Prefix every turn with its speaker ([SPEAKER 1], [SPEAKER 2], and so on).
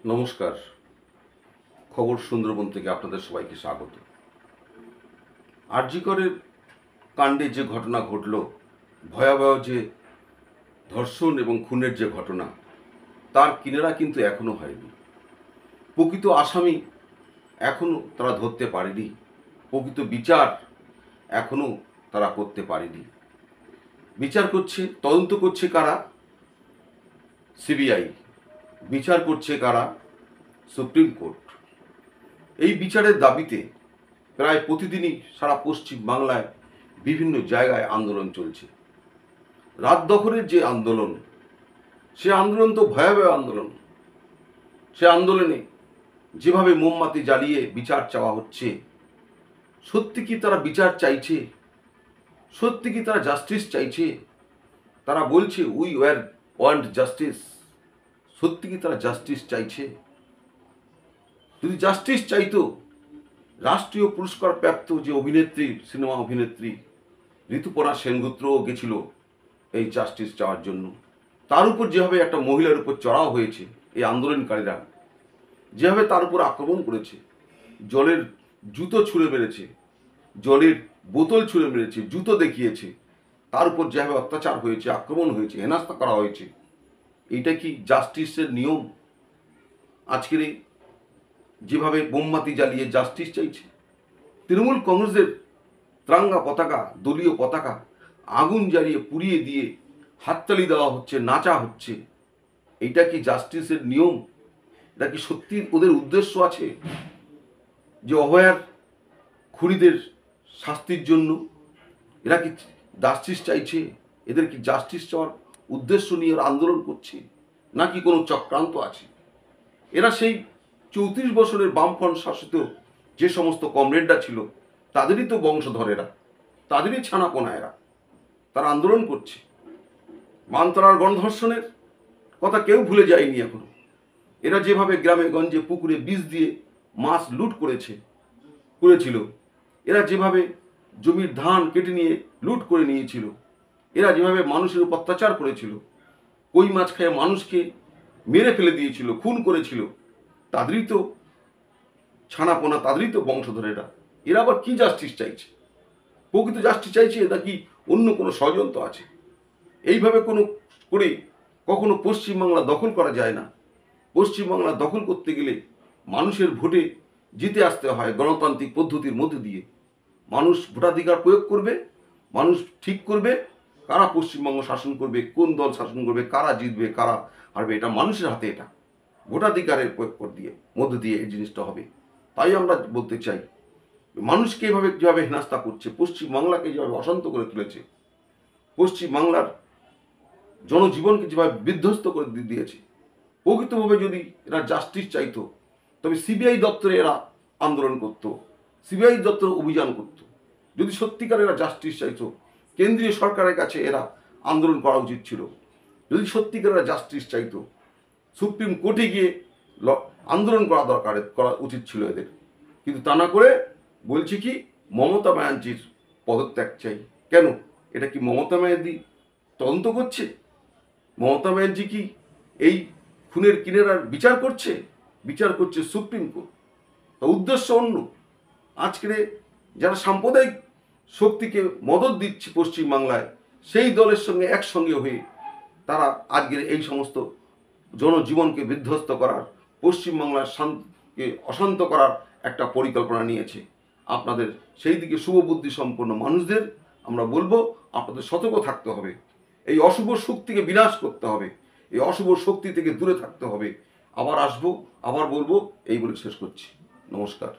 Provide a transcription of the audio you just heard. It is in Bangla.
[SPEAKER 1] নমস্কার। খবর সুন্দরবন থেকে আপনাদের সবাইকে স্বাগত। আরজি করের কাণ্ডে যে ঘটনা ঘটল, ভয়াবহ যে ধর্ষণ এবং খুনের যে ঘটনা, তার কিনারা কিন্তু এখনো হয়নি। প্রকৃত আসামি এখনো তারা ধরতে পারেনি। প্রকৃত বিচার এখনো তারা করতে পারেনি। বিচার করছে, তদন্ত করছে কারা? সিবিআই। বিচার করছে কারা? Supreme court. এই বিচারের দাবিতে প্রায় প্রতিদিনই সারা পশ্চিম বাংলায় বিভিন্ন জায়গায় আন্দোলন চলছে। রাত দখলের যে আন্দোলন, সে আন্দোলন তো ভয়াবহ আন্দোলন। সে আন্দোলনে যেভাবে মোমবাতি জ্বালিয়ে বিচার চাওয়া হচ্ছে, সত্যি কি তারা বিচার চাইছে? সত্যি কি তারা জাস্টিস চাইছে? তারা বলছে উই ওয়ান্ট জাস্টিস। সত্যি কি তারা জাস্টিস চাইছে? যদি জাস্টিস চাইতো, রাষ্ট্রীয় পুরস্কার প্রাপ্ত যে অভিনেত্রী, সিনেমা অভিনেত্রী ঋতুপর্ণা সেনগুপ্তও গেছিল এই জাস্টিস চাওয়ার জন্য। তার উপর যেভাবে একটা মহিলার উপর চড়াও হয়েছে এই আন্দোলনকারীরা, যেভাবে তার উপর আক্রমণ করেছে, জলের জুতো ছুঁড়ে মেরেছে, জলের বোতল ছুঁড়ে মেরেছে, জুতো দেখিয়েছে, তার উপর যেভাবে অত্যাচার হয়েছে, আক্রমণ হয়েছে, হেনস্থা করা হয়েছে, এইটা কি জাস্টিসের নিয়ম? আজকের যেভাবে মোমবাতি জ্বালিয়ে জাস্টিস চাইছে, তৃণমূল কংগ্রেসের ত্রাঙ্গা পতাকা, দলীয় পতাকা আগুন জ্বালিয়ে পুড়িয়ে দিয়ে হাততালি দেওয়া হচ্ছে, নাচা হচ্ছে, এইটা কি জাস্টিসের নিয়ম? এটা কি সত্যি ওদের উদ্দেশ্য আছে যে অভয়ার খুনিদের শাস্তির জন্য? এরা কি জাস্টিস চাইছে? এদের কি জাস্টিস চাওয়ার উদ্দেশ্য নিয়ে ওরা আন্দোলন করছে, নাকি কোনো চক্রান্ত আছে? এরা সেই 34 বছরের বামফ্রন্ট শাসিত যে সমস্ত কমরেডরা ছিল, তাদেরই তো বংশধরেরা, তাদেরই ছানাপোনা এরা। তারা আন্দোলন করছে। মানতলার গণধর্ষণের কথা কেউ ভুলে যায়নি এখনো। এরা যেভাবে গ্রামে গঞ্জে পুকুরে বিষ দিয়ে মাছ লুট করেছিল, এরা যেভাবে জমির ধান কেটে নিয়ে লুট করে নিয়েছিল, এরা যেভাবে মানুষের উপর অত্যাচার করেছিল, কই মাছ খেয়ে মানুষকে মেরে ফেলে দিয়েছিল, খুন করেছিল, তাদেরই তো ছানাপোনা, তাদেরই তো বংশধরেরা। এরা আবার কি জাস্টিস চাইছে? প্রকৃত জাস্টিস চাইছে নাকি অন্য কোনো ষড়যন্ত্র আছে? এইভাবে করে কখনো পশ্চিমবাংলা দখল করা যায় না। পশ্চিমবাংলা দখল করতে গেলে মানুষের ভোটে জিতে আসতে হয় গণতান্ত্রিক পদ্ধতির মধ্যে দিয়ে। মানুষ ভোটাধিকার প্রয়োগ করবে, মানুষ ঠিক করবে কারা পশ্চিমবঙ্গ শাসন করবে, কোন দল শাসন করবে, কারা জিতবে, কারা হারবে, এটা মানুষের হাতে। এটা ভোটাধিকারের প্রয়োগ মধ্য দিয়ে এই জিনিসটা হবে। তাই আমরা বলতে চাই, মানুষকে যেভাবে হেনস্থা করছে, পশ্চিমবাংলাকে যেভাবে অশান্ত করে তুলেছে, পশ্চিমবাংলার জনজীবনকে যেভাবে বিধ্বস্ত করে দিয়েছে, প্রকৃতভাবে যদি এরা জাস্টিস চাইতো, তবে সিবিআই দপ্তরে এরা আন্দোলন করত, সিবিআই দপ্তরে অভিযান করত। যদি সত্যিকার এরা জাস্টিস চাইতো, কেন্দ্রীয় সরকারের কাছে এরা আন্দোলন করা উচিত ছিল। যদি সত্যিকার এরা জাস্টিস চাইতো, সুপ্রিম কোর্টে গিয়ে আন্দোলন করা উচিত ছিল এদের। কিন্তু তা না করে বলছে কি মমতা ব্যানার্জির পদত্যাগ চাই। কেন? এটা কি মমতা ব্যানার্জি তদন্ত করছে? মমতা ব্যানার্জি কি এই খুনের কিনারার বিচার করছে? বিচার করছে সুপ্রিম কোর্ট। তা উদ্দেশ্য অন্য। আজকের যারা সাম্প্রদায়িক শক্তিকে মদত দিচ্ছে পশ্চিমবাংলায়, সেই দলের সঙ্গে একসঙ্গে হয়ে তারা আজকের এই সমস্ত জনজীবনকে বিধ্বস্ত করার, পশ্চিমবাংলার শান্তিকে অশান্ত করার একটা পরিকল্পনা নিয়েছে। আপনাদের সেই দিকে শুভবুদ্ধি সম্পন্ন মানুষদের আমরা বলবো, আপনাদের সতর্ক থাকতে হবে। এই অশুভ শক্তিকে বিনাশ করতে হবে, এই অশুভ শক্তি থেকে দূরে থাকতে হবে। আবার আসবো, আবার বলবো, এই বলে শেষ করছি। নমস্কার।